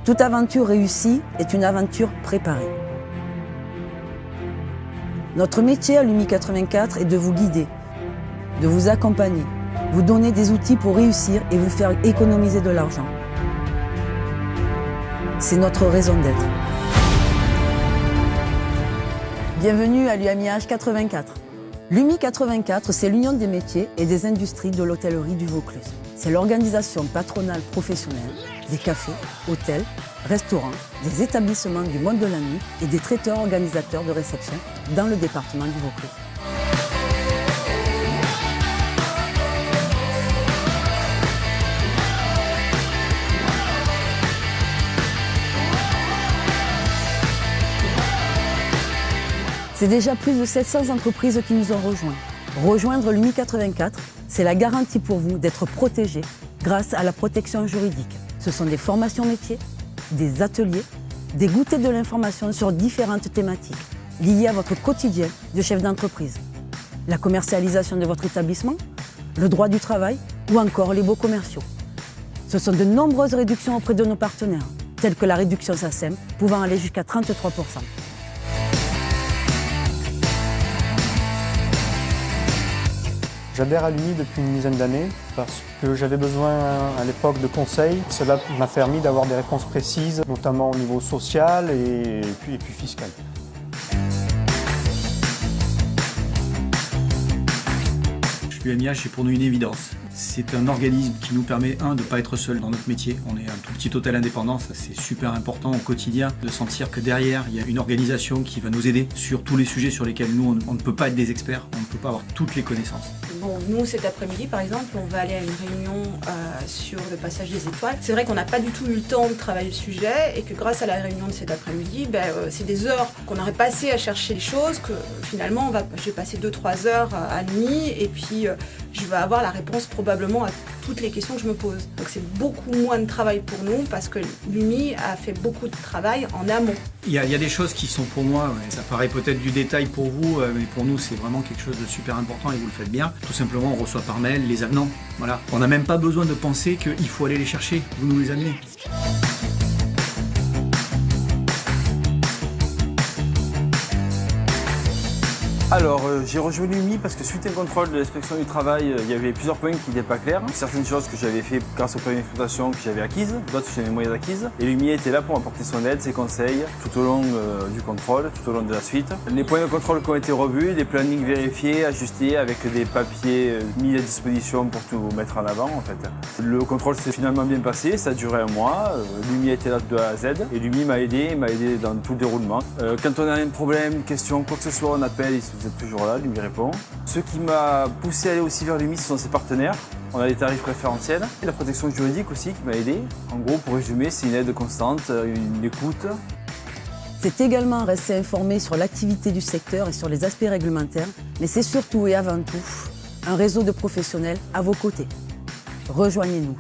Toute aventure réussie est une aventure préparée. Notre métier à l'UMI 84 est de vous guider, de vous accompagner, vous donner des outils pour réussir et vous faire économiser de l'argent. C'est notre raison d'être. Bienvenue à l'UMIH 84. L'UMI 84, c'est l'Union des métiers et des industries de l'hôtellerie du Vaucluse. C'est l'organisation patronale professionnelle des cafés, hôtels, restaurants, des établissements du monde de la nuit et des traiteurs organisateurs de réception dans le département du Vaucluse. C'est déjà plus de 700 entreprises qui nous ont rejoints. Rejoindre l'UMI 84, c'est la garantie pour vous d'être protégé grâce à la protection juridique. Ce sont des formations métiers, des ateliers, des goûters de l'information sur différentes thématiques liées à votre quotidien de chef d'entreprise. La commercialisation de votre établissement, le droit du travail ou encore les baux commerciaux. Ce sont de nombreuses réductions auprès de nos partenaires, telles que la réduction SACEM pouvant aller jusqu'à 33%. J'adhère à l'UMI depuis une dizaine d'années parce que j'avais besoin à l'époque de conseils. Cela m'a permis d'avoir des réponses précises, notamment au niveau social et puis fiscal. L'UMIH est pour nous une évidence. C'est un organisme qui nous permet, de ne pas être seul dans notre métier. On est un tout petit hôtel indépendant, ça c'est super important au quotidien, de sentir que derrière, il y a une organisation qui va nous aider sur tous les sujets sur lesquels nous, on ne peut pas être des experts, on ne peut pas avoir toutes les connaissances. Bon, nous, cet après-midi, par exemple, on va aller à une réunion sur le passage des étoiles. C'est vrai qu'on n'a pas du tout eu le temps de travailler le sujet et que grâce à la réunion de cet après-midi, c'est des heures qu'on aurait passées à chercher les choses, que finalement, je vais passer 2-3 heures à l'UMI et puis je vais avoir la réponse probablement à toutes les questions que je me pose. Donc c'est beaucoup moins de travail pour nous parce que l'UMI a fait beaucoup de travail en amont. Il y a des choses qui sont pour moi, ça paraît peut-être du détail pour vous, mais pour nous c'est vraiment quelque chose de super important et vous le faites bien. Tout simplement on reçoit par mail les avenants. Voilà. On n'a même pas besoin de penser qu'il faut aller les chercher, vous nous les amenez. Alors, j'ai rejoint l'UMI parce que suite à un contrôle de l'inspection du travail, il y avait plusieurs points qui n'étaient pas clairs. Certaines choses que j'avais fait grâce au plan d'exploitation que j'avais acquises, d'autres que j'avais moyen d'acquises. Et l'UMI était là pour m'apporter son aide, ses conseils, tout au long du contrôle, tout au long de la suite. Les points de contrôle qui ont été revus, des plannings vérifiés, ajustés, avec des papiers mis à disposition pour tout mettre en avant en fait. Le contrôle s'est finalement bien passé, ça a duré un mois. L'UMI était là de A à Z et l'UMI m'a aidé dans tout le déroulement. Quand on a un problème, une question, quoi que ce soit, on appelle. Vous êtes toujours là, lui répond. Ce qui m'a poussé à aller aussi vers l'UMI, ce sont ses partenaires. On a des tarifs préférentiels. Et la protection juridique aussi qui m'a aidé. En gros, pour résumer, c'est une aide constante, une écoute. C'est également rester informé sur l'activité du secteur et sur les aspects réglementaires, mais c'est surtout et avant tout un réseau de professionnels à vos côtés. Rejoignez-nous.